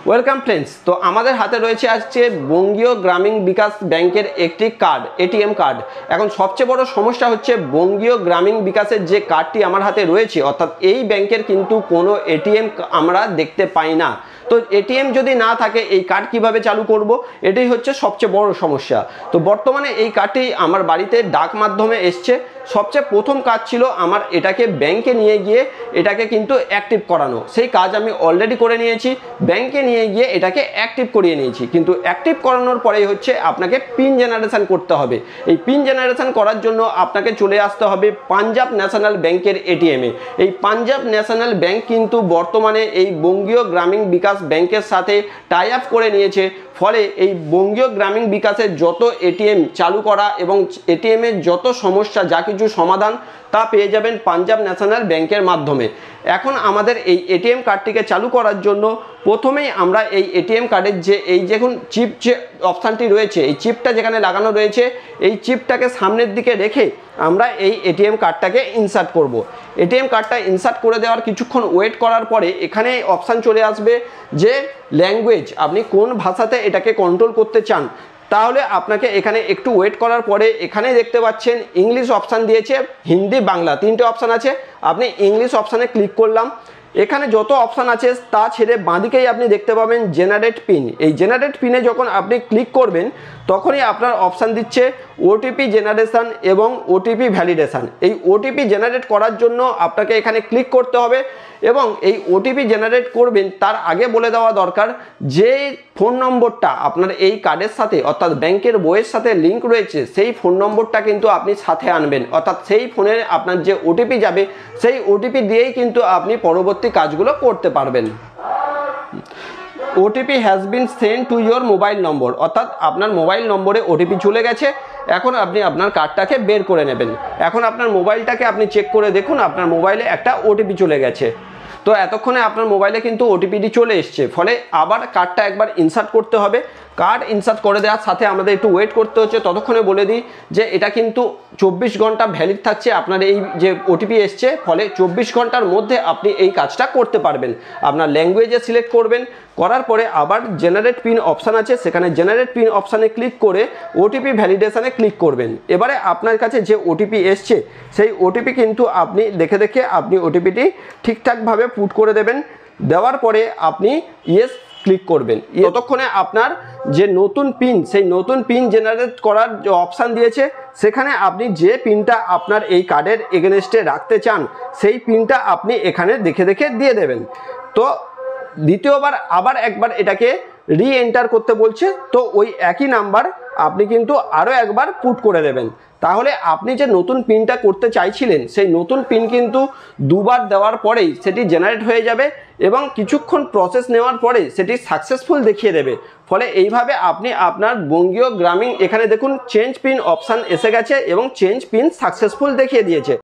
Welcome friends. তো আমাদের হাতে রয়েছে আজকে বঙ্গীয় গ্রামীণ বিকাশ ব্যাংকের একটি কার্ড, এটিএম কার্ড। এখন সবচেয়ে বড় সমস্যা হচ্ছে বঙ্গীয় গ্রামীণ বিকাশের যে কার্ডটি আমার হাতে রয়েছে, অর্থাৎ এই ব্যাংকের কিন্তু কোনো এটিএম আমরা দেখতে পাই না। তো এটিএম যদি না থাকে এই কার্ড কিভাবে চালু করব, এটাই হচ্ছে সবচেয়ে বড় সমস্যা। তো বর্তমানে এই কার্ডটি আমার বাড়িতে ডাক মাধ্যমে এসছে। সবচেয়ে প্রথম কাজ ছিল আমার এটাকে ব্যাংকে নিয়ে গিয়ে এটাকে কিন্তু অ্যাক্টিভ করানো। সেই কাজ আমি অলরেডি করে নিয়েছি, ব্যাংকে নিয়ে গিয়ে এটাকে অ্যাক্টিভ করিয়ে নিয়েছি। কিন্তু অ্যাক্টিভ করানোর পরেই হচ্ছে আপনাকে পিন জেনারেশন করতে হবে। এই পিন জেনারেশন করার জন্য আপনাকে চলে আসতে হবে পাঞ্জাব ন্যাশনাল ব্যাংকের এটিএমে। এই পাঞ্জাব ন্যাশনাল ব্যাংক কিন্তু বর্তমানে এই বঙ্গীয় গ্রামীণ বিকাশ ব্যাংকের সাথে টাই আপ করে নিয়েছে। ফলে এই বঙ্গীয় গ্রামীণ বিকাশের যত এটিএম চালু করা এবং এটিএমের যত সমস্যা, যা কিছু সমাধান তা পেয়ে যাবেন পাঞ্জাব ন্যাশনাল ব্যাংকের মাধ্যমে। এখন আমাদের এই এটিএম কার্ডটিকে চালু করার জন্য প্রথমেই আমরা এই এটিএম কার্ডের যে এই দেখুন চিপ যে অপশানটি রয়েছে, এই চিপটা যেখানে লাগানো রয়েছে এই চিপটাকে সামনের দিকে রেখে আমরা এই এটিএম কার্ডটাকে ইনসার্ট করব। এটিএম কার্ডটা ইনসার্ট করে দেওয়ার কিছুক্ষণ ওয়েট করার পরে এখানে অপশান চলে আসবে যে ল্যাঙ্গুয়েজ, আপনি কোন ভাষাতে এটাকে কন্ট্রোল করতে চান। তাহলে আপনাকে এখানে একটু ওয়েট করার পরে এখানে দেখতে পাচ্ছেন ইংলিশ অপশান দিয়েছে, হিন্দি, বাংলা তিনটে অপশান আছে। আপনি ইংলিশ অপশানে ক্লিক করলাম। এখানে যত অপশান আছে তা ছেড়ে বাঁদিকেই আপনি দেখতে পাবেন জেনারেট পিন। এই জেনারেট পিনে যখন আপনি ক্লিক করবেন তখনই আপনার অপশান দিচ্ছে ওটিপি জেনারেশন এবং ওটিপি ভ্যালিডেশন। এই ওটিপি জেনারেট করার জন্য আপনাকে এখানে ক্লিক করতে হবে এবং এই ওটিপি জেনারেট করবেন তার আগে বলে দেওয়া দরকার যে ফোন নম্বরটা আপনার এই কার্ডের সাথে অর্থাৎ ব্যাংকের বইয়ের সাথে লিঙ্ক রয়েছে সেই ফোন নম্বরটা কিন্তু আপনি সাথে আনবেন। অর্থাৎ সেই ফোনে আপনার যে ওটিপি যাবে সেই ওটিপি দিয়েই কিন্তু আপনি পরবর্তী কাজগুলো করতে পারবেন। OTP has been send to your mobile নম্বর, অর্থাৎ আপনার মোবাইল নম্বরে ওটিপি চলে গেছে। এখন আপনি আপনার কার্ডটাকে বের করে নেবেন। এখন আপনার মোবাইলটাকে আপনি চেক করে দেখুন আপনার মোবাইলে একটা ওটিপি চলে গেছে। তো এতক্ষণে আপনার মোবাইলে কিন্তু ওটিপিটি চলে এসছে। ফলে আবার কার্ডটা একবার ইনসার্ট করতে হবে। কার্ড ইনসার্ট করে দেওয়ার সাথে আমাদের একটু ওয়েট করতে হচ্ছে। ততক্ষণে বলে দিই যে এটা কিন্তু 24 ঘন্টা ভ্যালিড থাকছে আপনার এই যে ওটিপি এসছে। ফলে 24 ঘন্টার মধ্যে আপনি এই কাজটা করতে পারবেন। আপনার ল্যাঙ্গুয়েজে সিলেক্ট করবেন, করার পরে আবার জেনারেট পিন অপশান আছে, সেখানে জেনারেট পিন অপশানে ক্লিক করে ওটিপি ভ্যালিডেশনে ক্লিক করবেন। এবারে আপনার কাছে যে ওটিপি এসছে সেই ওটিপি কিন্তু আপনি দেখে দেখে আপনি ওটিপিটি ঠিকঠাকভাবে পুট করে দেবেন। দেওয়ার পরে আপনি ইয়েস ক্লিক করবেন। ততক্ষণে আপনার যে নতুন পিন, সেই নতুন পিন জেনারেট করার যে অপশান দিয়েছে সেখানে আপনি যে পিনটা আপনার এই কার্ডের এগেনস্টে রাখতে চান সেই পিনটা আপনি এখানে দেখে দেখে দিয়ে দেবেন। তো দ্বিতীয়বার আবার একবার এটাকে রি এন্টার করতে বলছে, তো ওই একই নাম্বার আপনি কিন্তু আরও একবার পুট করে দেবেন। তাহলে আপনি যে নতুন পিনটা করতে চাইছিলেন সেই নতুন পিন কিন্তু দুবার দেওয়ার পরেই সেটি জেনারেট হয়ে যাবে এবং কিছুক্ষণ প্রসেস নেওয়ার পরে সেটি সাকসেসফুল দেখিয়ে দেবে। ফলে এইভাবে আপনি আপনার বঙ্গীয় গ্রামীণ, এখানে দেখুন চেঞ্জ পিন অপশান এসে গেছে এবং চেঞ্জ পিন সাকসেসফুল দেখিয়ে দিয়েছে।